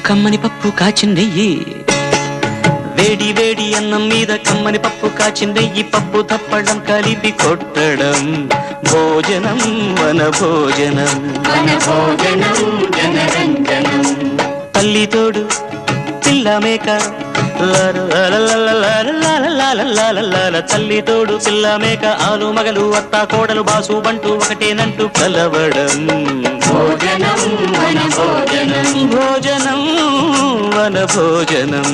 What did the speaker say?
కమ్మని పప్పు కాచిందెయ్యి వేడి వేడి అన్నం మీద కమ్మని పప్పు కాచిందెయ్యి పప్పు తప్పడం కలిపి కొట్టడం భోజనం వన భోజనం తల్లి తోడు పిల్ల మేక తల్లి తోడు పిల్ల మేక ఆలు మగలు అత్త కోడలు బాసు బంటూ ఒకటేనంటూ కలవడం భోజనం వన భోజనం